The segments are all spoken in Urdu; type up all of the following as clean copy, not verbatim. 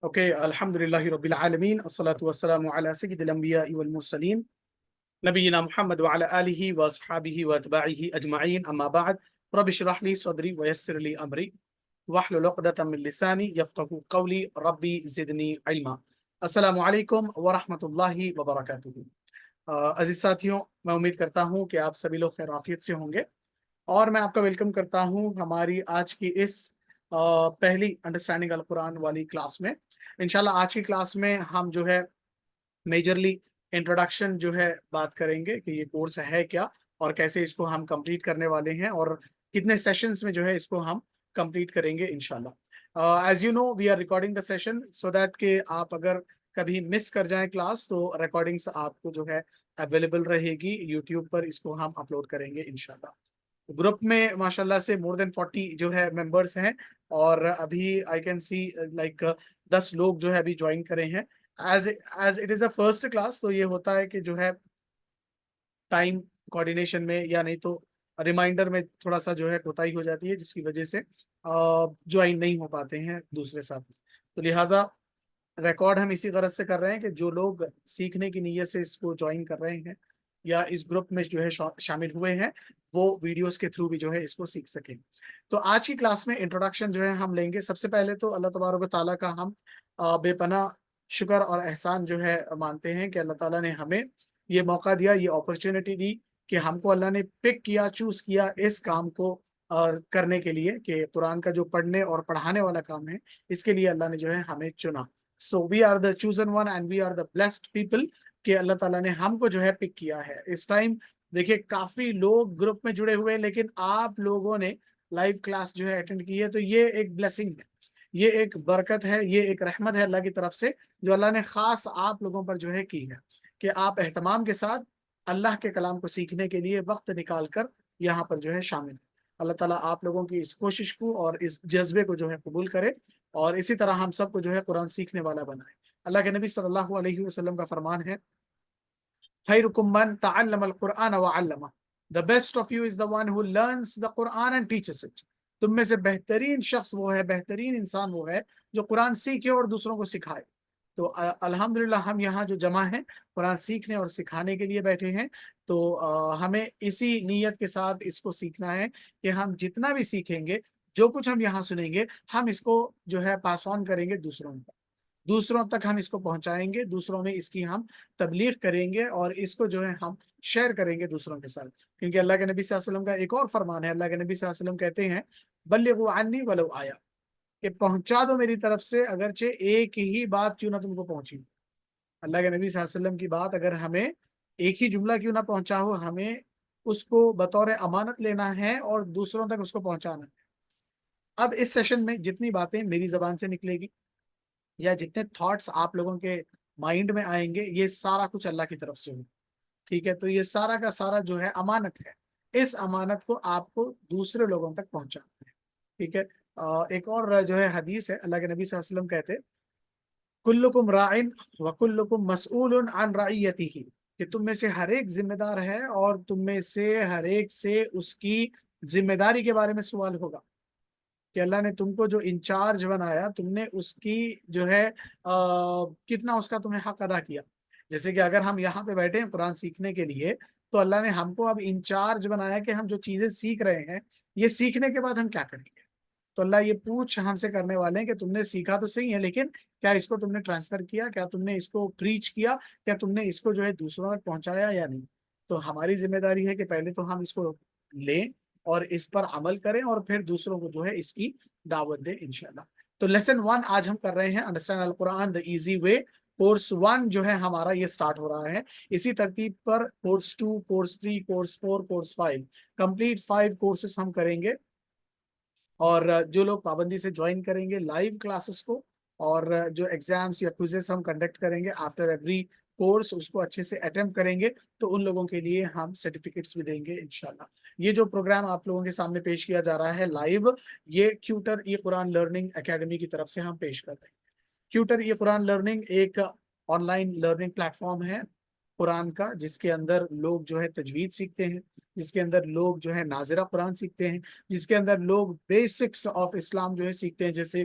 اوكي، الحمد لله رب العالمين، الصلاة والسلام على سيد الأنبياء والمرسلين نبينا محمد وعلى آله وأصحابه وأتباعه أجمعين، أما بعد. رب اشرح لي صدري ويسر لي أمري واحلل عقدة من لساني يفقهوا قولي ربي زدني علما. السلام علیکم ورحمۃ اللہ وبرکاتہ۔ عزیز ساتھیوں، میں امید کرتا ہوں کہ آپ سبھی لوگ خیر عافیت سے ہوں گے، اور میں آپ کا ویلکم کرتا ہوں ہماری آج کی اس پہلی انڈرسٹینڈنگ القرآن والی کلاس میں۔ انشاءاللہ آج کی کلاس میں ہم جو ہے میجرلی انٹروڈکشن جو ہے بات کریں گے کہ یہ کورس ہے کیا اور کیسے اس کو ہم کمپلیٹ کرنے والے ہیں اور کتنے سیشنز میں جو ہے اس کو ہم کمپلیٹ کریں گے انشاءاللہ۔ As you know we are recording the session so that کہ آپ اگر کبھی مس کر جائیں کلاس تو ریکارڈنگس آپ کو جو ہے اویلیبل رہے گی یوٹیوب پر، اس کو ہم اپلوڈ کریں گے انشاءاللہ۔ گروپ میں ماشاءاللہ سے مور دین 40 جو ہے ممبرس ہیں، اور ابھی آئی کین سی لائک 10 لوگ جو ہے ابھی جوائن کرے ہیں۔ As it is a first class تو یہ ہوتا ہے کہ جو ہے ٹائم کوآرڈینیشن میں یا نہیں تو ریمائنڈر میں تھوڑا سا جو ہے کوتاہی ہو جاتی ہے، جس کی وجہ سے جوائن نہیں ہو پاتے ہیں دوسرے ساتھ، تو لہٰذا ریکارڈ ہم اسی غرض سے کر رہے ہیں کہ جو لوگ سیکھنے کی نیت سے اس کو جوائن کر رہے ہیں یا اس گروپ میں جو ہے شامل ہوئے ہیں، وہ ویڈیوز کے تھرو بھی جو ہے اس کو سیکھ سکیں۔ تو آج کی کلاس میں انٹروڈکشن جو ہے ہم لیں گے۔ سب سے پہلے تو اللہ تبارک و تعالیٰ کا ہم بے پناہ شکر اور احسان جو ہے مانتے ہیں کہ اللہ تعالیٰ نے ہمیں یہ موقع دیا، یہ اپرچونٹی دی کہ ہم کو اللہ نے پک کیا، چوز کیا اس کام کو کرنے کے لیے، کہ قرآن کا جو پڑھنے اور پڑھانے والا کام ہے اس کے لیے اللہ نے جو ہے ہمیں چنا۔ So we are the chosen one and we are the blessed people کہ اللہ تعالیٰ نے ہم کو جو ہے پک کیا ہے۔ اس ٹائم دیکھیے کافی لوگ گروپ میں جڑے ہوئے، لیکن آپ لوگوں نے لائیو کلاس جو ہے اٹینڈ کی ہے، تو یہ ایک بلیسنگ ہے، یہ ایک برکت ہے، یہ ایک رحمت ہے اللہ کی طرف سے جو اللہ نے خاص آپ لوگوں پر جو ہے کی ہے، کہ آپ اہتمام کے ساتھ اللہ کے کلام کو سیکھنے کے لیے وقت نکال کر یہاں پر جو ہے شامل ہیں۔ اللہ تعالیٰ آپ لوگوں کی اس کوشش کو اور اس جذبے کو جو ہے قبول کرے، اور اسی طرح ہم سب کو جو ہے قرآن سیکھنے والا بنائے۔ اللہ کے نبی صلی اللہ علیہ وسلم کا فرمان ہے، خیرکم من تعلم القرآن وعلمہ، the best of you is the one who learns the Quran and teaches it۔ تم میں سے بہترین شخص وہ ہے، بہترین انسان وہ ہے جو قرآن سیکھے اور دوسروں کو سکھائے۔ تو الحمدللہ ہم یہاں جو جمع ہیں قرآن سیکھنے اور سکھانے کے لیے بیٹھے ہیں، تو ہمیں اسی نیت کے ساتھ اس کو سیکھنا ہے کہ ہم جتنا بھی سیکھیں گے، جو کچھ ہم یہاں سنیں گے، ہم اس کو جو ہے پاس آن کریں گے دوسروں تک ہم اس کو پہنچائیں گے، دوسروں میں اس کی ہم تبلیغ کریں گے، اور اس کو جو ہے ہم شیئر کریں گے دوسروں کے ساتھ، کیونکہ اللہ کے نبی صلی اللہ علیہ وسلم کا ایک اور فرمان ہے۔ اللہ کے نبی صلی اللہ علیہ وسلم کہتے ہیں، بلغوا عنی ولو آیا، کہ پہنچا دو میری طرف سے اگرچہ ایک ہی بات کیوں نہ تم کو پہنچی۔ اللہ کے نبی صلی اللہ علیہ وسلم کی بات اگر ہمیں ایک ہی جملہ کیوں نہ پہنچا ہو، ہمیں اس کو بطور امانت لینا ہے اور دوسروں تک اس کو پہنچانا ہے۔ اب اس سیشن میں جتنی باتیں میری زبان سے نکلے گی یا جتنے تھاٹس آپ لوگوں کے مائنڈ میں آئیں گے، یہ سارا کچھ اللہ کی طرف سے ہو، ٹھیک ہے؟ تو یہ سارا کا سارا جو ہے امانت ہے، اس امانت کو آپ کو دوسرے لوگوں تک پہنچانا ہے، ٹھیک ہے؟ ایک اور جو ہے حدیث ہے، اللہ کے نبی صلی اللہ علیہ وسلم کہتے، کلکم راعن وکلکم مسئول عن رعیتہ، کہ تم میں سے ہر ایک ذمہ دار ہے اور تم میں سے ہر ایک سے اس کی ذمہ داری کے بارے میں سوال ہوگا، کہ اللہ نے تم کو جو انچارج بنایا، تم نے اس کی جو ہے کتنا اس کا تم نے حق ادا کیا۔ جیسے کہ اگر ہم یہاں پہ بیٹھے ہیں قرآن سیکھنے کے لیے، تو اللہ نے ہم کو اب انچارج بنایا کہ ہم جو چیزیں سیکھ رہے ہیں، یہ سیکھنے کے بعد ہم کیا کریں گے۔ تو اللہ یہ پوچھ ہم سے کرنے والے ہیں کہ تم نے سیکھا تو صحیح ہے، لیکن کیا اس کو تم نے ٹرانسفر کیا، کیا تم نے اس کو پریچ کیا، کیا تم نے اس کو جو ہے دوسروں تک پہنچایا یا نہیں۔ تو ہماری ذمہ داری ہے کہ پہلے تو ہم اس کو لیں اور اس پر عمل کریں، اور پھر دوسروں کو جو ہے اس کی دعوت دیں انشاءاللہ۔ تو لیسن 1 آج ہم کر رہے ہیں، انڈرسٹینڈ القرآن دا ایزی وے۔ کورس 1 جو ہے ہمارا یہ سٹارٹ ہو رہا ہے، اسی ترتیب پر course 2، course 3، course 4، course 5، complete 5 courses ہم کریں گے، اور جو لوگ پابندی سے جوائن کریں گے لائیو کلاسز کو، اور جو ایگزامس یا کوئزز ہم کنڈکٹ کریں گے آفٹر ایوری کورس، اس کو اچھے سے اٹیمپٹ کریں گے، تو ان لوگوں کے لیے ہم سرٹیفکیٹس بھی دیں گے انشاءاللہ۔ یہ جو پروگرام آپ لوگوں کے سامنے پیش کیا جا رہا ہے لائیو، یہ کیوٹر ای قرآن لرننگ اکیڈمی کی طرف سے ہم پیش کر رہے ہیں۔ کیوٹر ای قرآن لرننگ ایک on line learning plate form ہے قرآن کا، جس کے اندر لوگ جو ہے تجوید سیکھتے ہیں، جس کے اندر لوگ جو ہے ناظرہ قرآن سیکھتے ہیں، جس کے اندر لوگ بیسکس آف اسلام جو ہے سیکھتے ہیں، جیسے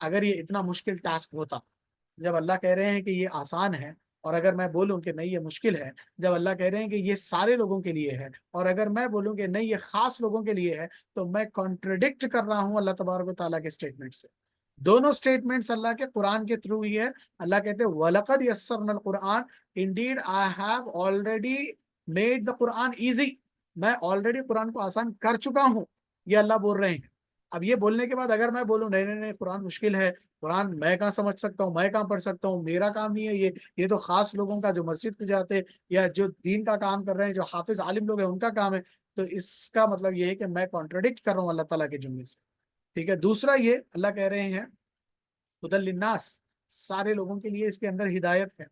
اگر یہ اتنا مشکل ٹاسک ہوتا، جب اللہ کہہ رہے ہیں کہ یہ آسان ہے، اور اگر میں بولوں کہ نہیں یہ مشکل ہے، جب اللہ کہہ رہے ہیں کہ یہ سارے لوگوں کے لیے ہے، اور اگر میں بولوں کہ نہیں یہ خاص لوگوں کے لیے ہے، تو میں کانٹرڈکٹ کر رہا ہوں اللہ تبارک و تعالیٰ کے اسٹیٹمنٹ سے۔ دونوں اسٹیٹمنٹس اللہ کے قرآن کے تھرو ہی ہے۔ اللہ کہتے ہیں وَلَقَدْ يَسَّرْنَا الْقُرْآنَ Indeed I have already made the Quran easy، میں آلریڈی قرآن کو آسان کر چکا ہوں، یہ اللہ بول رہے ہیں۔ اب یہ بولنے کے بعد اگر میں بولوں نہیں نہیں نہیں قرآن مشکل ہے، قرآن میں کہاں سمجھ سکتا ہوں، میں کہاں پڑھ سکتا ہوں، میرا کام نہیں ہے یہ تو خاص لوگوں کا جو مسجد کو جاتے یا جو دین کا کام کر رہے ہیں، جو حافظ عالم لوگ ہیں ان کا کام ہے، تو اس کا مطلب یہ ہے کہ میں کانٹرڈکٹ کر رہا ہوں اللہ تعالیٰ کے جملے سے۔ ٹھیک ہے، دوسرا یہ اللہ کہہ رہے ہیں ہدی للناس، سارے لوگوں کے لیے اس کے اندر ہدایت ہے،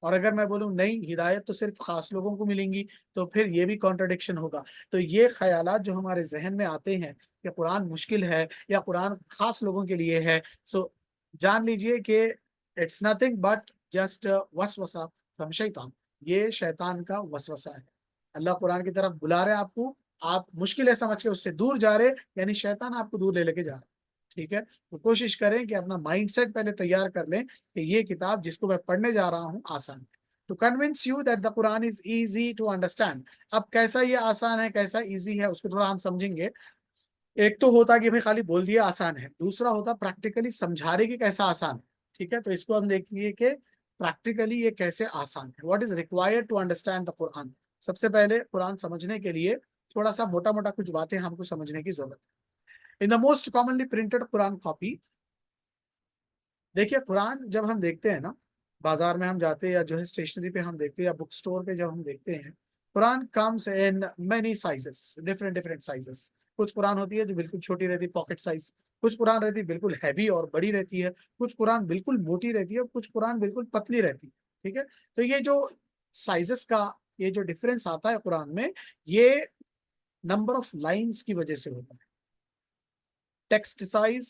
اور اگر میں بولوں نہیں ہدایت تو صرف خاص لوگوں کو ملیں گی، تو پھر یہ بھی کانٹرڈکشن ہوگا۔ تو یہ خیالات جو ہمارے ذہن میں آتے ہیں کہ قرآن مشکل ہے یا قرآن خاص لوگوں کے لیے ہے، سو جان لیجئے کہ اٹس نتھنگ بٹ جسٹ وسوسہ فرام شیطان، یہ شیطان کا وسوسہ ہے۔ اللہ قرآن کی طرف بلا رہے آپ کو، آپ مشکل ہے سمجھ کے اس سے دور جا رہے، یعنی شیطان آپ کو دور لے کے جا رہا ہے۔ ٹھیک ہے، تو کوشش کریں کہ اپنا مائنڈ سیٹ پہلے تیار کر لیں کہ یہ کتاب جس کو میں پڑھنے جا رہا ہوں آسان ہے۔ To convince you that the Quran is easy to understand۔ اب کیسا یہ آسان ہے، کیسا ایزی ہے، اس کو تھوڑا ہم سمجھیں گے۔ ایک تو ہوتا کہ بھائی خالی بول دیا آسان ہے، دوسرا ہوتا پریکٹیکلی سمجھا رہے کہ کیسا آسان ہے۔ ٹھیک ہے، تو اس کو ہم دیکھیں گے کہ پریکٹیکلی یہ کیسے آسان ہے۔ What is required to understand the Quran۔ سب سے پہلے قرآن سمجھنے کے لیے تھوڑا سا موٹا موٹا کچھ باتیں ہم کو سمجھنے کی ضرورت ہے۔ In the most commonly printed Quran copy، دیکھیے قرآن جب ہم دیکھتے ہیں نا، بازار میں ہم جاتے ہیں یا جو ہے اسٹیشنری پہ ہم دیکھتے ہیں یا بک سٹور پہ جب ہم دیکھتے ہیں، قرآن comes in many sizes، different sizes۔ کچھ قرآن ہوتی ہے جو بالکل چھوٹی رہتی ہے، پاکٹ سائز، کچھ قرآن رہتی ہے بالکل ہیوی اور بڑی رہتی ہے، کچھ قرآن بالکل موٹی رہتی ہے، کچھ قرآن بالکل پتلی رہتی ہے۔ ٹھیک ہے، تو یہ جو سائزز کا یہ جو ڈفرینس آتا ہے قرآن میں، یہ نمبر آف لائنز کی وجہ سے ہوتا ہے۔ ٹیکسٹ سائز،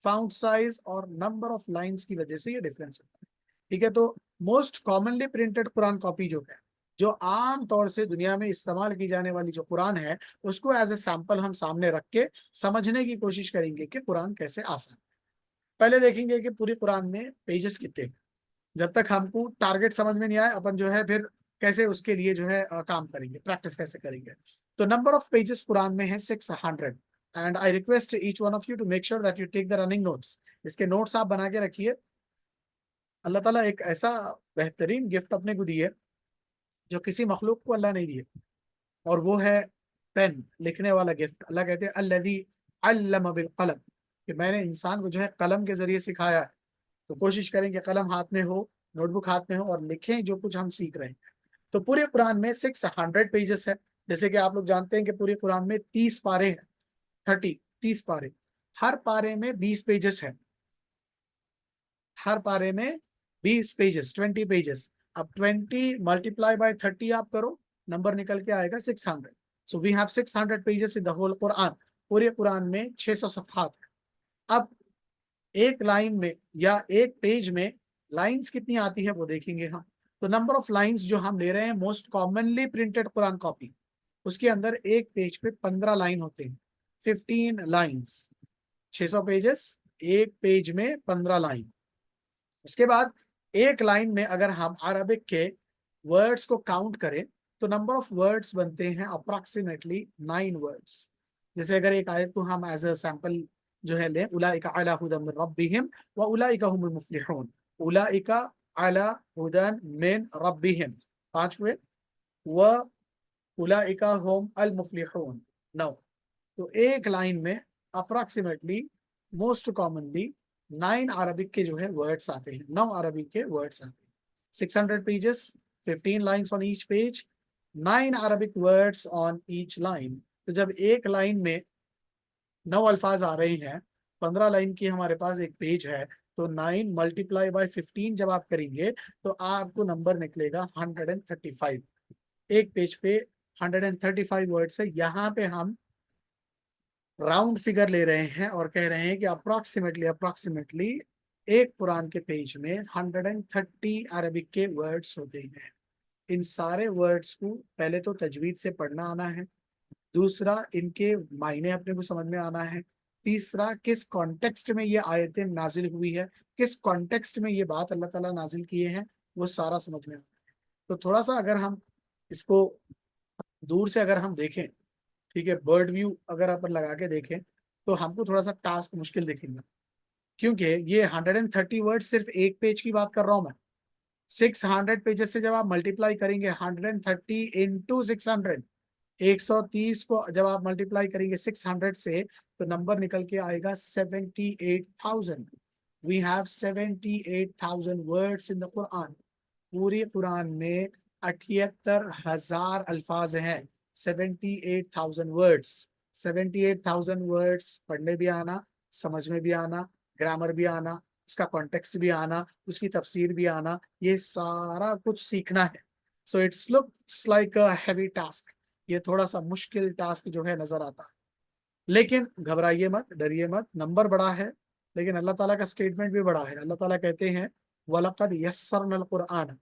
فاؤنٹ سائز اور نمبر آف لائنز کی وجہ سے یہ ڈفرینس ہوتا ہے۔ ٹھیک ہے، تو موسٹ کامنلی پرنٹڈ قرآن کاپی جو ہے، جو عام طور سے دنیا میں استعمال کی جانے والی جو قرآن ہے، اس کو ایز اے سیمپل ہم سامنے رکھ کے سمجھنے کی کوشش کریں گے کہ قرآن کیسے آسان ہے۔ پہلے دیکھیں گے کہ پوری قرآن میں پیجز کتنے ہیں۔ جب تک ہم کو ٹارگٹ سمجھ میں نہیں آئے، اپن جو ہے پھر کیسے اس کے لیے جو ہے کام کریں گے، پریکٹس کیسے کریں گے۔ تو نمبر آف پیجز قرآن میں ہے 600، and I request each one of you to make sure that you take the running notes. اس کے نوٹس آپ بنا کے رکھیے۔ اللہ تعالیٰ ایک ایسا بہترین گفٹ اپنے کو دی ہے جو کسی مخلوق کو اللہ نہیں دی ہے، اور وہ ہے پین، لکھنے والا گفٹ۔ اللہ کہتے ہیں الذی علم بالقلم، کہ میں نے انسان کو جو ہے قلم کے ذریعے سکھایا ہے۔ تو کوشش کریں کہ قلم ہاتھ میں ہو، نوٹ بک ہاتھ میں ہو، اور لکھیں جو کچھ ہم سیکھ رہے ہیں۔ تو پورے قرآن میں 600 پیجز ہے، جیسے کہ آپ لوگ جانتے ہیں کہ پورے قرآن میں 30 پارے ہیں، 30 پارے، ہر پارے میں 20 پیجز ہے، ہر پارے میں 20 پیجز، 20 پیجز۔ اب 20 ملٹیپلائی بائی 30 آپ کرو، نمبر نکل کے آئے گا 600۔ So we have 600 pages in the whole Quran. پورے قرآن میں 600 صفحات ہے۔ اب ایک لائن میں یا ایک پیج میں لائنز کتنی آتی ہے وہ دیکھیں گے ہم۔ تو نمبر آف لائنز جو ہم لے رہے ہیں موسٹ کامنلی پرنٹڈ قرآن کاپی، اس کے اندر ایک پیج پہ 15 لائن ہوتے ہیں، 15 لائنز، 600 پیجز، ایک پیج میں 15 لائن۔ اس کے بعد ایک لائن میں اگر ہم عربک کے ورڈز کو کاؤنٹ کریں تو نمبر آف ورڈز بنتے ہیں اپروکسیمیٹلی 9 ورڈز۔ جیسے اگر ایک آیت کو ہم ایز اے سیمپل جو ہے لیں، اولئک علی ھدی من ربہم واولئک هم المفلحون، اولئک علی ھدی من ربہم 5 ہوئے، واولئک هم المفلحون 9۔ تو ایک لائن میں اپروکسیمیٹلی موسٹ کامنلی 9 عربک کے جو ہے ورڈس آتے ہیں، 9 عربک کے ورڈس آتے ہیں۔ 600 pages, 15 lines on each page, 9 Arabic words on each line. تو جب ایک لائن میں 9 الفاظ آ رہے ہیں، 15 لائن کی ہمارے پاس ایک پیج ہے، تو 9 ملٹیپلائی بائی 15 جب آپ کریں گے تو آپ کو نمبر نکلے گا 135۔ ایک پیج پہ 135 ورڈس ہے۔ یہاں پہ ہم راؤنڈ فگر لے رہے ہیں اور کہہ رہے ہیں کہ اپروکسیمیٹلی ایک قرآن کے پیج میں 130 عربک کے ورڈز ہوتے ہیں۔ ان سارے ورڈز کو پہلے تو تجوید سے پڑھنا آنا ہے، دوسرا ان کے معنی اپنے کو سمجھ میں آنا ہے، تیسرا کس کانٹیکسٹ میں یہ آیتیں نازل ہوئی ہے، کس کانٹیکسٹ میں یہ بات اللہ تعالیٰ نازل کیے ہیں، وہ سارا سمجھ میں آتا ہے۔ تو تھوڑا سا اگر ہم اس کو دور سے اگر ہم دیکھیں، ٹھیک ہے، برڈ ویو اگر آپ لگا کے دیکھیں تو ہم کو تھوڑا سا ٹاسک مشکل دکھیں گا، کیونکہ یہ 130 ورڈ صرف ایک پیج کی بات کر رہا ہوں میں۔ 600 پیجز سے جب آپ ملٹیپلائی کریں گے 130 انٹو 600، 130 کو جب آپ ملٹیپلائی کریں گے 600 سے تو نمبر نکل کے آئے گا 78,000۔ We have 78,000 words in the Quran۔ پوری قرآن میں 78,000 الفاظ ہیں، 78,000 words۔ 78,000 words پڑھنے بھی آنا، سمجھ میں بھی آنا، گرامر بھی آنا، اس کا کانٹیکسٹ بھی آنا، اس کی تفسیر بھی آنا، یہ سارا کچھ سیکھنا ہے۔ So it's looks like a heavy task, یہ تھوڑا سا مشکل ٹاسک جو ہے نظر آتا ہے، لیکن گھبرائیے مت، ڈریے مت، نمبر بڑا ہے لیکن اللہ تعالیٰ کا سٹیٹمنٹ بھی بڑا ہے۔ اللہ تعالیٰ کہتے ہیں وَلَقَدْ يَسَّرْنَا الْقُرْآنَ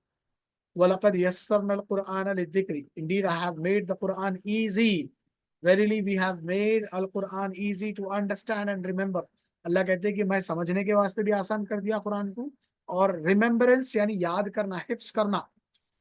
وَلَقَدْ يَسَّرْنَا الْقُرْآنَ لِلذِّكْرِ Indeed, I have made the Quran easy. Verily, we have made Al-Quran easy to understand and remember. اللہ کہتے ہیں کہ میں سمجھنے کے واسطے بھی آسان کر دیا قرآن کو، اور ریممبرنس یعنی یاد کرنا،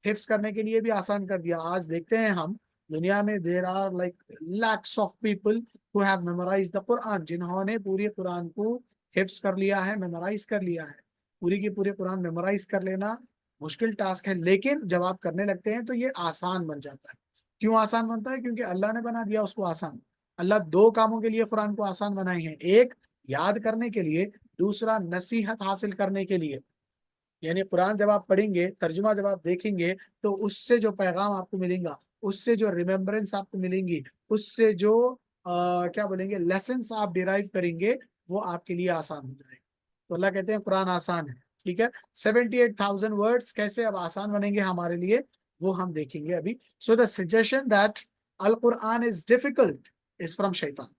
حفظ کرنے کے لیے بھی آسان کر دیا۔ آج دیکھتے ہیں ہم دنیا میں there are like lakhs of people who have memorized the Quran، جنہوں نے پوری قرآن کو حفظ کر لیا ہے، میمورائز کر لیا ہے۔ پوری کی پوری قرآن میمورائز کر لینا مشکل ٹاسک ہے، لیکن جب آپ کرنے لگتے ہیں تو یہ آسان بن جاتا ہے۔ کیوں آسان بنتا ہے؟ کیونکہ اللہ نے بنا دیا اس کو آسان۔ اللہ دو کاموں کے لیے قرآن کو آسان بنائے ہیں، ایک یاد کرنے کے لیے، دوسرا نصیحت حاصل کرنے کے لیے۔ یعنی قرآن جب آپ پڑھیں گے، ترجمہ جب آپ دیکھیں گے تو اس سے جو پیغام آپ کو ملیں گا، اس سے جو ریممبرنس آپ کو ملیں گی، اس سے جو کیا بولیں گے لیسنس آپ ڈیرائیو کریں گے، وہ آپ کے لیے آسان ہو جائے گا۔ تو اللہ کہتے ہیں قرآن آسان ہے، ٹھیک ہے۔ 78,000 ورڈز کیسے اب آسان بنیں گے ہمارے لیے، وہ ہم دیکھیں گے ابھی۔ سو دا سجیشن دیٹ القرآن از ڈیفیکلٹ از فرام شیطان۔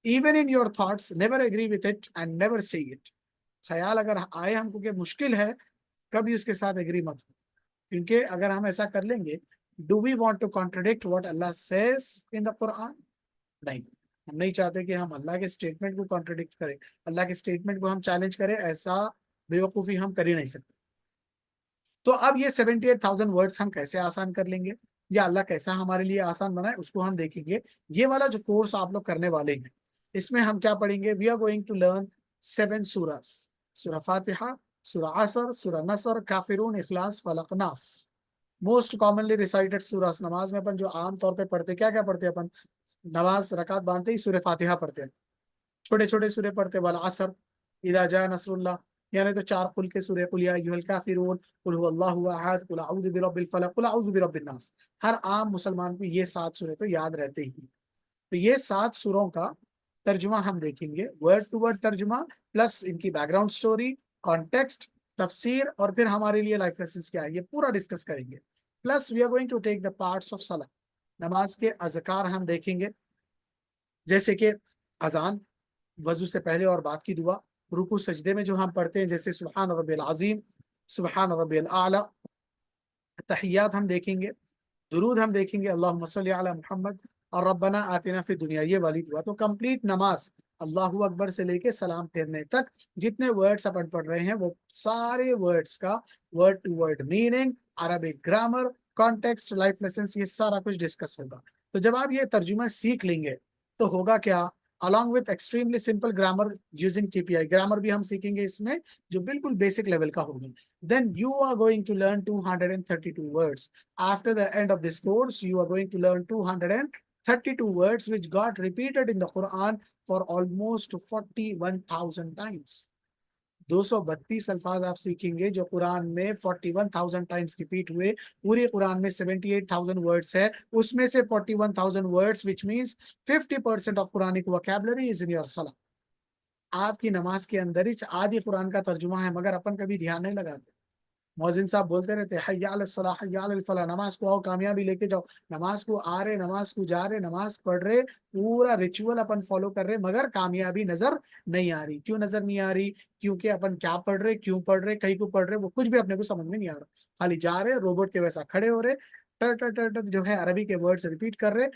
Even in your thoughts, never agree with it and never say it۔ خیال اگر آئے ہم کو کہ مشکل ہے، کبھی اس کے ساتھ ایگری مت ہو، کیونکہ اگر ہم ایسا کر لیں گے do we want to contradict what Allah says in the Quran؟ نہیں، ہم نہیں چاہتے کہ ہم اللہ کے اسٹیٹمنٹ کو کانٹرڈکٹ کریں، اللہ کے اسٹیٹمنٹ کو ہم چیلنج کریں، ایسا بے وقوفی ہم کر ہی نہیں سکتے۔ تو اب یہ 78,000 ورڈز ہم کیسے آسان کر لیں گے، یا اللہ کیسا ہمارے لیے آسان بنائے، اس کو ہم دیکھیں گے۔ یہ والا جو کورس آپ لوگ کرنے والے ہیں، اس میں ہم کیا پڑھیں گے؟ We are going to learn 7 سورہs، سورہ فاتحہ، سورہ عصر، سورہ نصر، کافرون، اخلاص، فلق، ناس۔ موسٹ کامنلی ریسائٹڈ سورہs، نماز میں اپن جو عام طور پہ پڑھتے، کیا کیا پڑھتے اپن؟ نماز رکعت باندھتے ہی سورہ فاتحہ پڑھتے ہیں، چھوٹے چھوٹے سورے پڑھتے، والعصر، اذا جاء نصر اللہ، یعنی تو 4 قل کے سورے، قل یا ایھا الکافرون، قل هو اللہ احد، قل اعوذ برب الفلق، قل اعوذ برب الناس۔ ہر عام مسلمان کو یہ 7 سورے تو یاد رہتے ہی۔ تو یہ 7 سوروں کا ترجمہ ہم دیکھیں گے، ورڈ ٹو ورڈ ترجمہ، پلس ان کی بیک گراؤنڈ سٹوری، کانٹیکسٹ، تفسیر، اور پھر ہمارے لیے لائف لیسنس کیا ہے، یہ پورا ڈسکس کریں گے۔ Plus we are going to take the parts of صلاۃ، نماز کے اذکار ہم دیکھیں گے، جیسے کہ اذان، وضو سے پہلے اور بعد کی دعا، رکوع سجدے میں جو ہم پڑھتے ہیں جیسے سبحان ربی العظیم، سبحان ربی الاعلیٰ۔ تحیات ہم دیکھیں گے، درود ہم دیکھیں گے، اللہم صلی علی محمد، اور ربنا آتنا فی الدنیا، یہ والی دعا۔ تو کمپلیٹ نماز اللہ اکبر سے لے کے سلام پھیرنے تک جتنے ورڈز اپن پڑھ رہے ہیں، وہ سارے ورڈز کا word to word meaning, Arabic grammar, context, life lessons, یہ سارا کچھ ڈسکس ہوگا۔ تو جب آپ یہ ترجمہ سیکھ لیں گے تو ہوگا کیا، along with extremely simple grammar using TPI، grammar بھی ہم سیکھیں گے اس میں جو بالکل بیسک لیول کا ہوگا۔ Then you are going to learn 232 words۔ After the end of this course, you are going to learn 232 words which got repeated in the Quran for almost 41,000 times۔ 232 الفاظ آپ سیکھیں گے جو قرآن میں 41,000 ٹائمز ریپیٹ ہوئے۔ پوری قرآن میں 78,000 ورڈز ہے، اس میں سے 41,000 words which means 50% of Quranic vocabulary is in your salah۔ آپ کی نماز کے اندر ہی آدھی قرآن کا ترجمہ ہے، مگر اپن کبھی دھیان نہیں لگاتے۔ مؤذن صاحب بولتے رہتے حی علی الصلاح، حی علی الفلاح، نماز کو آؤ کامیابی لے کے جاؤ، نماز کو آ رہے، نماز کو جا رہے، نماز پڑھ رہے، پورا ریچول اپن فالو کر رہے، مگر کامیابی نظر نہیں آ رہی۔ کیوں نظر نہیں آ رہی؟ کیونکہ اپن کیا پڑھ رہے، کیوں پڑھ رہے، کہیں کو پڑھ رہے، وہ کچھ بھی اپنے کو سمجھ میں نہیں آ رہا، خالی جا رہے روبوٹ کے ویسا کھڑے ہو رہے، ٹر ٹر ٹر ٹر جو ہے عربی کے ورڈز ریپیٹ کر رہے۔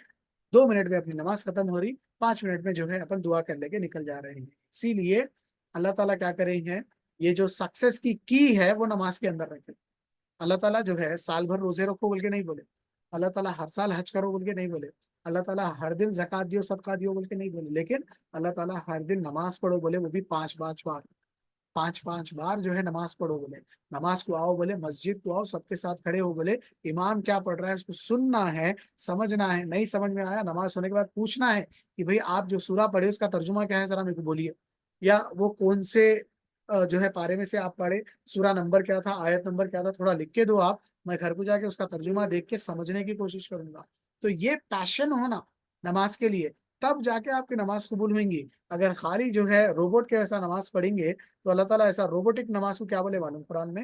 2 منٹ میں اپنی نماز ختم ہو رہی، 5 منٹ میں جو ہے اپن دعا کر لے کے نکل جا رہے ہیں۔ اسی لیے اللہ تعالیٰ کیا کرے ہیں، یہ جو سکسیس کی ہے وہ نماز کے اندر رکھے۔ اللہ تعالیٰ جو ہے سال بھر روزے رکھو بول کے نہیں بولے، اللہ تعالیٰ ہر سال حج کرو بول کے نہیں بولے، اللہ تعالیٰ ہر دن زکات دیو صدقہ دیو بول کے نہیں بولے، لیکن اللہ تعالیٰ ہر دن نماز پڑھو بولے، وہ بھی 5 بار، 5 بار جو ہے نماز پڑھو بولے۔ نماز کو آؤ بولے، مسجد کو آؤ، سب کے ساتھ کھڑے ہو بولے، امام کیا پڑھ رہا ہے اس کو سننا ہے، سمجھنا ہے، نہیں سمجھ میں آیا نماز ہونے کے بعد پوچھنا ہے کہ بھئی آپ جو سورہ پڑھے اس کا ترجمہ کیا ہے ذرا میرے کو بولیے، یا وہ کون سے جو ہے پارے میں سے آپ پڑھے، سورہ نمبر کیا تھا، آیت نمبر کیا تھا، تھوڑا لکھ کے دو آپ، میں گھر کو جا کے اس کا ترجمہ دیکھ کے سمجھنے کی کوشش کروں گا۔ تو یہ پیشن ہونا نماز کے لیے، تب جا کے آپ کی نماز قبول ہوئیں گی۔ اگر خالی جو ہے روبوٹ کے ویسا نماز پڑھیں گے تو اللہ تعالیٰ ایسا روبوٹک نماز کو کیا بولے معلوم قرآن میں،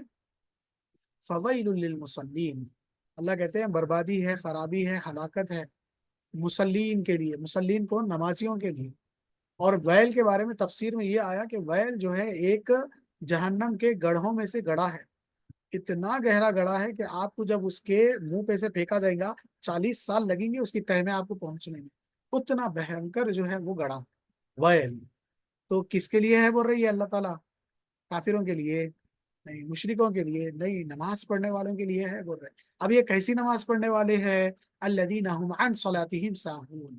فویل للمصلین، اللہ کہتے ہیں بربادی ہے، خرابی ہے، ہلاکت ہے مسلین کے لیے۔ مسلین کو نمازیوں کے لیے۔ اور ویل کے بارے میں تفسیر میں یہ آیا کہ ویل جو ہے ایک جہنم کے گڑھوں میں سے گڑھا ہے، اتنا گہرا گڑھا ہے کہ آپ کو جب اس کے منہ پہ سے پھینکا جائے گا 40 سال لگیں گے اس کی تہ میں آپ کو پہنچنے میں، اتنا بھینکر جو ہے وہ گڑھا ویل۔ تو کس کے لیے ہے بول رہی ہے اللہ تعالیٰ، کافروں کے لیے نہیں، مشرکوں کے لیے نہیں، نماز پڑھنے والوں کے لیے ہے بول رہے۔ اب یہ کیسی نماز پڑھنے والے ہیں، الذین هم عن صلاتهم ساہون،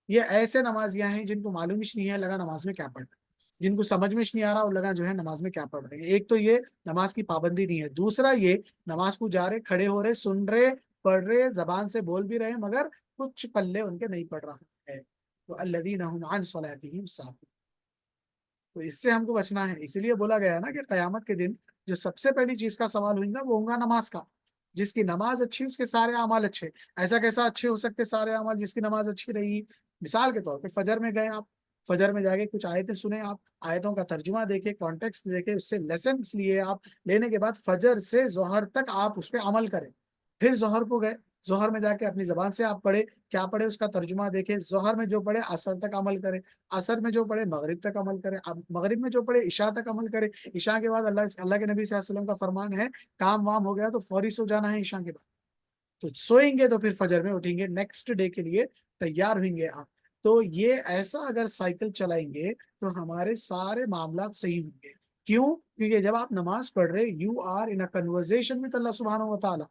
یہ ایسے نمازیاں ہیں جن کو معلوم ہی نہیں ہے لگا نماز میں کیا پڑھ رہے ہیں، جن کو سمجھ میں نہیں آ رہا اور لگا جو ہے نماز میں کیا پڑھ رہے ہیں۔ ایک تو یہ نماز کی پابندی نہیں ہے، دوسرا یہ نماز کو جا رہے، کھڑے ہو رہے، سن رہے، پڑھ رہے، زبان سے بول بھی رہے، مگر کچھ پلے ان کے نہیں پڑ رہا ہے۔ تو الذین هم عن صلاتهم ساہون، تو اس سے ہم کو بچنا ہے۔ اسی لیے بولا گیا نا کہ قیامت کے دن جو سب سے پہلی چیز کا سوال ہوگا وہ ہوگا نماز کا۔ جس کی نماز اچھی اس کے سارے اعمال اچھے۔ ایسا کیسا اچھے ہو سکتے سارے اعمال جس کی نماز اچھی رہی؟ مثال کے طور پہ فجر میں گئے آپ، فجر میں جا کے کچھ آیتیں سنے آپ، آیتوں کا ترجمہ دیکھے، کانٹیکسٹ دیکھے، اس سے لیسنس لیے آپ، لینے کے بعد فجر سے ظہر تک آپ اس پہ عمل کریں۔ پھر ظہر کو گئے، ظہر میں جا کے اپنی زبان سے آپ پڑھے، کیا پڑھے اس کا ترجمہ دیکھے، ظہر میں جو پڑھے عصر تک عمل کرے، عصر میں جو پڑھے مغرب تک عمل کرے، اب مغرب میں جو پڑھے عشاء تک عمل کرے، عشاء کے بعد اللہ کے نبی صلی اللہ علیہ وسلم کا فرمان ہے کام وام ہو گیا تو فوری سو جانا ہے عشاء کے بعد، تو سوئیں گے تو پھر فجر میں اٹھیں گے، نیکسٹ ڈے کے لیے تیار ہوئیں گے آپ۔ تو یہ ایسا اگر سائیکل چلائیں گے تو ہمارے سارے معاملات صحیح ہوں گے۔ کیوں؟ کیونکہ جب آپ نماز پڑھ رہے، you are in conversation with Allah سبحانہ و تعالیٰ،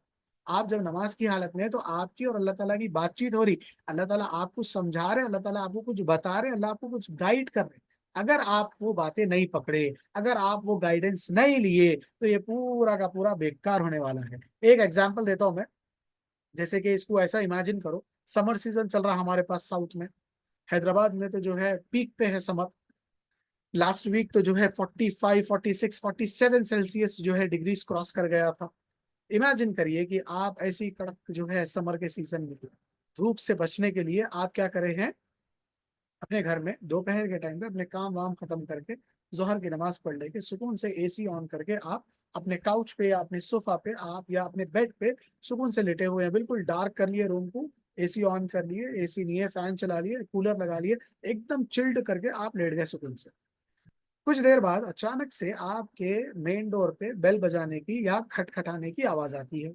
آپ جب نماز کی حالت میں ہیں تو آپ کی اور اللہ تعالیٰ کی بات چیت ہو رہی، اللہ تعالیٰ آپ کو سمجھا رہے، اللہ تعالیٰ آپ کو کچھ بتا رہے، اللہ آپ کو کچھ گائیڈ کر رہے۔ اگر آپ وہ باتیں نہیں پکڑے، اگر آپ وہ گائیڈنس نہیں لیے تو یہ پورا کا پورا بیکار ہونے والا ہے۔ ایک ایگزامپل دیتا ہوں میں، جیسے کہ اس کو ایسا امیجن کرو، سمر سیزن چل رہا ہمارے پاس ساؤتھ میں، حیدرآباد میں تو جو ہے پیک پہ ہے سمر، لاسٹ ویک تو جو ہے 45 46 47 سیلسیس جو ہے ڈگریز کراس کر گیا تھا۔ امیجن کریے کہ آپ ایسی کڑک جو ہے سمر کے سیزن میں دھوپ سے بچنے کے لیے آپ کیا کرے ہیں، اپنے گھر میں دوپہر کے ٹائم پہ اپنے کام وام ختم کر کے ظہر کی نماز پڑھ لے کے سکون سے اے سی آن کر کے آپ اپنے کاؤچ پہ یا اپنے صوفہ پہ آپ یا اپنے بیڈ پہ سکون سے لیٹے ہوئے ہیں، بالکل ڈارک کر لیے روم کو، اے سی آن کر لیے، اے سی نہیں ہے فین چلا لیے، کولر لگا لیے، ایک دم چلڈ کر کے آپ لیٹ گئے سکون سے۔ کچھ دیر بعد اچانک سے آپ کے مین ڈور پہ بیل بجانے کی یا کھٹکھٹانے کی آواز آتی ہے،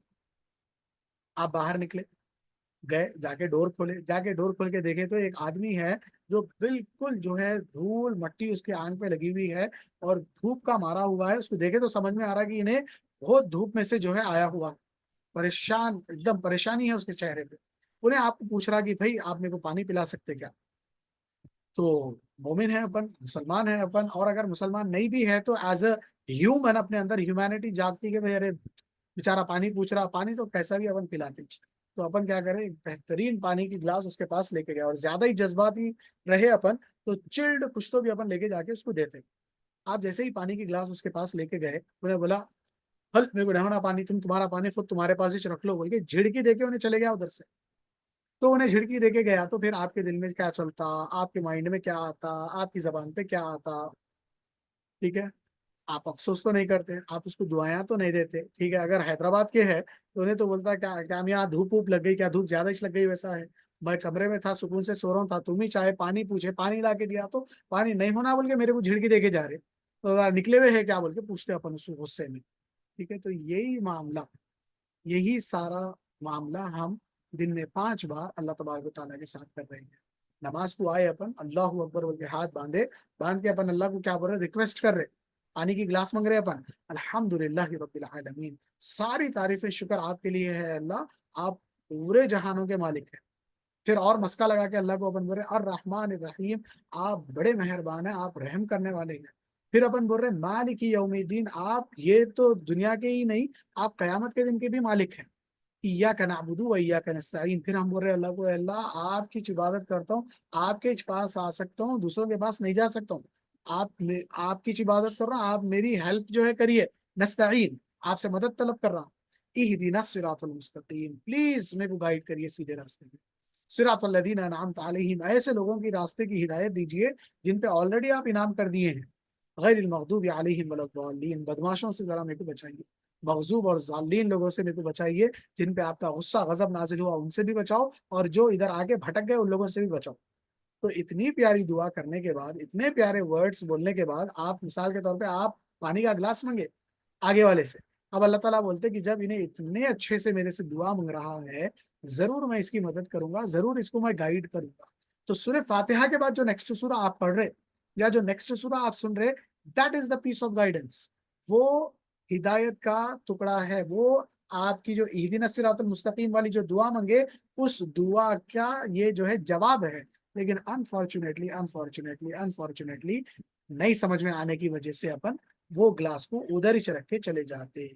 آپ باہر نکلے، گئے، جا کے ڈور کھولے، جا کے ڈور کھول کے دیکھے تو ایک آدمی ہے جو بالکل جو ہے دھول مٹی اس کے آنکھ پہ لگی ہوئی ہے اور دھوپ کا مارا ہوا ہے، اس کو دیکھے تو سمجھ میں آ رہا ہے کہ انہیں بہت دھوپ میں سے جو ہے آیا ہوا، پریشان، ایک دم پریشانی ہے اس کے چہرے پہ۔ انہیں آپ کو پوچھ رہا کہ بھائی آپ میرے کو پانی پلا سکتے کیا؟ تو مومن ہے اپن، مسلمان ہے اپن، اور اگر مسلمان نہیں بھی ہے تو ایز اے ہیومن اپنے اندر ہیومینٹی جاگتی کہ بھائی ارے بیچارہ پانی پوچھ رہا، پانی تو کیسا بھی اپن پلاتے، تو اپن کیا کریں، بہترین پانی کی گلاس اس کے پاس لے کے گئے، اور زیادہ ہی جذباتی رہے اپن تو چلڈ کچھ تو بھی اپن لے کے جا کے اس کو دیتے۔ آپ جیسے ہی پانی کی گلاس اس کے پاس لے کے گئے، انہیں بولا ہل میرے کو ڈھونا پانی، تمہارا پانی خود تمہارے پاس ہی رکھ لو بول کے جھڑکی دے کے انہیں چلے گیا ادھر سے۔ تو انہیں جھڑکی دے کے گیا تو پھر آپ کے دل میں کیا چلتا، آپ کے مائنڈ میں کیا آتا، آپ کی زبان پہ کیا آتا؟ ٹھیک ہے، آپ افسوس تو نہیں کرتے، آپ اس کو دعائیں تو نہیں دیتے، ٹھیک ہے۔ اگر حیدرآباد کے ہے تو انہیں تو بولتا کیا ہم یہاں دھوپ ووپ لگ گئی کیا، دھوپ زیادہ لگ گئی ویسا ہے، میں کمرے میں تھا سکون سے سو رہا تھا، تم ہی چاہے پانی پوچھے، پانی لا کے دیا تو پانی نہیں ہونا بول کے میرے کو جھڑکی دے کے جا رہے، تو نکلے ہوئے ہے کیا بول کے پوچھتے اپن اس غصے میں۔ ٹھیک ہے، تو یہی معاملہ، یہی سارا معاملہ ہم دن میں 5 بار اللہ تبارک و تعالیٰ کے ساتھ کر رہے ہیں. نماز کو آئے اپن اللہ اکبر بول کے ہاتھ باندھ کے اپن اللہ کو کیا بول رہے, ریکویسٹ کر رہے, پانی کی گلاس مانگ رہے اپن, الحمدللہ رب العالمین, ساری تعریف شکر آپ کے لیے ہے اللہ, آپ پورے جہانوں کے مالک ہیں. پھر اور مسکا لگا کے اللہ کو اپن بول رہے الرحمن الرحیم, آپ بڑے مہربان ہیں, آپ رحم کرنے والے ہیں. پھر اپن بول رہے مالک یوم الدین, آپ یہ تو دنیا کے ہی نہیں, آپ قیامت کے دن کے بھی مالک ہیں. ایاک نعبد و ایاک نستعین, پھر ہم بول رہے اللہ کو اللہ آپ کی عبادت کرتا ہوں, آپ کے پاس آ سکتا ہوں, دوسروں کے پاس نہیں جا سکتا ہوں, آپ کی عبادت کر رہا ہوں, آپ میری ہیلپ جو ہے کریے. نستعین, آپ سے مدد طلب کر رہا ہوں. اہدنا الصراط المستقیم, پلیز میرے کو گائیڈ کریے سیدھے راستے پہ. صراط الذین انعمت علیہم, ایسے لوگوں کی راستے کی ہدایت دیجیے جن پہ آلریڈی آپ انعام کر دیے ہیں. غیر المغضوب علیہم ولا الضالین, بدماشوں سے ذرا میرے کو بچائیے. مغضوب اور ضالین لوگوں سے میرے کو بچائیے, جن پہ آپ کا غصہ غضب نازل ہوا, ان سے بھی بچاؤ, اور جو ادھر آگے بھٹک گئے ان لوگوں سے بھی بچاؤ. تو اتنی پیاری دعا کرنے کے بعد, اتنے پیارے ورڈز بولنے کے بعد, آپ مثال کے طور پہ آپ پانی کا گلاس مانگے آگے والے سے. اب اللہ تعالیٰ بولتے کہ جب انہیں اتنے اچھے سے میرے سے دعا مانگ رہا ہے, ضرور میں اس کی مدد کروں گا, ضرور اس کو میں گائیڈ کروں گا. تو سورہ فاتحہ کے بعد جو نیکسٹ سورہ آپ پڑھ رہے یا جو نیکسٹ سورہ آپ سن رہے, that is the piece of guidance. وہ ہدایت کا ٹکڑا ہے, وہ آپ کی جو اہدنا الصراط المستقیم والی جو دعا مانگے, اس دعا کا یہ جو ہے جواب ہے. لیکن انفارچونیٹلی نہیں سمجھ میں آنے کی وجہ سے اپن وہ گلاس کو ادھر ہی رکھ کے چلے جاتے.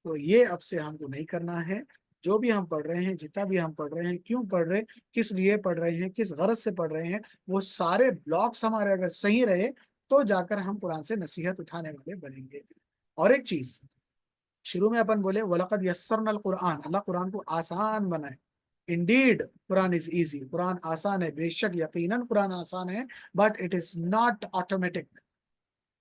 تو یہ اب سے ہم کو نہیں کرنا ہے. جو بھی ہم پڑھ رہے ہیں, جتنا بھی ہم پڑھ رہے ہیں, کیوں پڑھ رہے ہیں, کس لیے پڑھ رہے ہیں, کس غرض سے پڑھ رہے ہیں, وہ سارے بلاکس ہمارے اگر صحیح رہے تو جا کر ہم قرآن سے نصیحت اٹھانے والے بنیں گے. اور ایک چیز شروع میں اپن بولے وَلَقَدْ يَسَّرْنَا الْقُرْآنَ, اللہ قرآن کو آسان بنائے. انڈیڈ قرآن از ایزی, قرآن آسان ہے, بے شک یقیناً قرآن آسان ہے, but it is not automatic.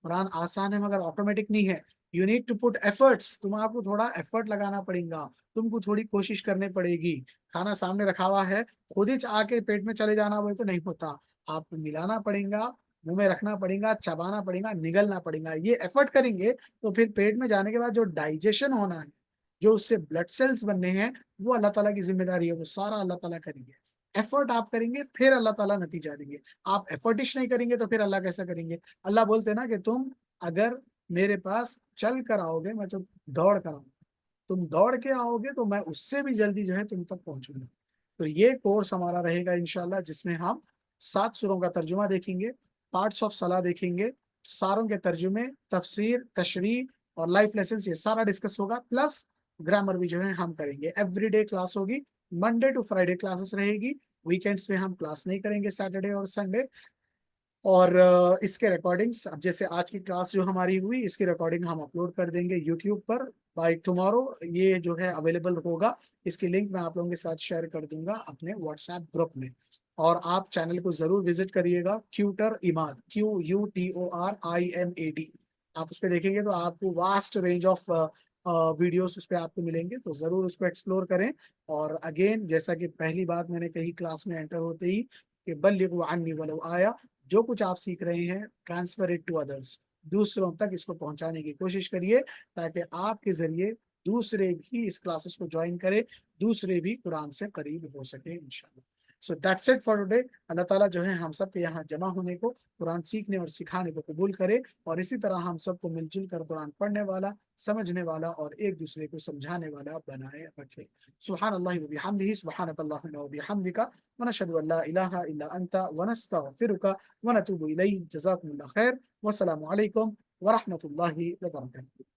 Quran آسان ہے مگر آٹومیٹک نہیں ہے. You need to put efforts, تم آپ کو تھوڑا ایفرٹ لگانا پڑے گا, تم کو تھوڑی کوشش کرنی پڑے گی. کھانا سامنے رکھا ہوا ہے, خود ہی آ کے پیٹ میں چلے جانا وہ تو نہیں ہوتا, آپ کو ملانا پڑے گا, منہ میں رکھنا پڑے گا, چبانا پڑے گا, نگلنا پڑے گا. یہ ایفرٹ کریں گے تو پھر پیٹ میں جانے کے بعد جو ڈائجیشن ہونا ہے, جو اس سے بلڈ سیلز بننے ہیں, وہ اللہ تعالیٰ کی ذمہ داری ہے, وہ سارا اللہ تعالیٰ کریں گے. ایفرٹ آپ کریں گے پھر اللہ تعالیٰ نتیجہ دیں گے. آپ ایفرٹش نہیں کریں گے تو پھر اللہ کیسا کریں گے. اللہ بولتے نا کہ تم اگر میرے پاس چل کر آؤ گے, میں تو دوڑ کر آؤں گا, تم دوڑ کے آؤ گے تو میں اس سے بھی جلدی جو ہے تم تک پہنچوں گا. تو یہ کورس ہمارا رہے گا انشاءاللہ, جس میں ہم 7 سوروں کا ترجمہ دیکھیں گے, پارٹس آف صلاح دیکھیں گے, ساروں کے ترجمے, تفسیر, تشریح اور لائف لیسنس, یہ سارا ڈسکس ہوگا. پلس گرامر بھی جو ہے ہم کریں گے. ایوری ڈے کلاس ہوگی, منڈے ٹو فرائیڈے کلاسز رہے گی. ویکینڈس میں ہم کلاس نہیں کریں گے, سیٹرڈے اور سنڈے. اور اس کے ریکارڈنگس, اب جیسے آج کی کلاس جو ہماری ہوئی, اس کی ریکارڈنگ ہم اپلوڈ کر دیں گے یوٹیوب پر بائی ٹمارو. یہ جو ہے اویلیبل ہوگا, اس کی لنک میں آپ لوگوں کے ساتھ شیئر کر دوں گا اپنے واٹس ایپ گروپ میں. اور آپ چینل کو ضرور وزٹ کریے گا, کیوٹر اماد, QUTORIMAD. آپ اس پہ دیکھیں گے تو آپ کو واسٹ رینج آف ویڈیوز اس پہ آپ کو ملیں گے, تو ضرور اس کو ایکسپلور کریں. اور اگین جیسا کہ پہلی بات میں نے کہی کلاس میں انٹر ہوتے ہی, کہ بلغوا عنی ولو آیا, جو کچھ آپ سیکھ رہے ہیں ٹرانسفر اٹ ٹو ادرس, دوسروں تک اس کو پہنچانے کی کوشش کریے, تاکہ آپ کے ذریعے دوسرے بھی اس کلاسز کو جوائن کرے, دوسرے بھی قرآن سے قریب ہو سکے انشاءاللہ. So that's it for today. Allah تعالیٰ جو ہے ہم سب کے یہاں جمع ہونے کو, قرآن سیکھنے اور سکھانے کو قبول کرے, اور اسی طرح ہم سب کو مل جل کر قرآن پڑھنے والا, سمجھنے والا اور ایک دوسرے کو سمجھانے والا بنائے رکھے. سبحان اللہ و بحمدہ, سبحانک اللہم و بحمدک, ونشهد ان لا الہ الا انت, ونستغفرک ونتوب الیک. جزاکم اللہ خیر, والسلام علیکم ورحمۃ اللہ وبرکاتہ.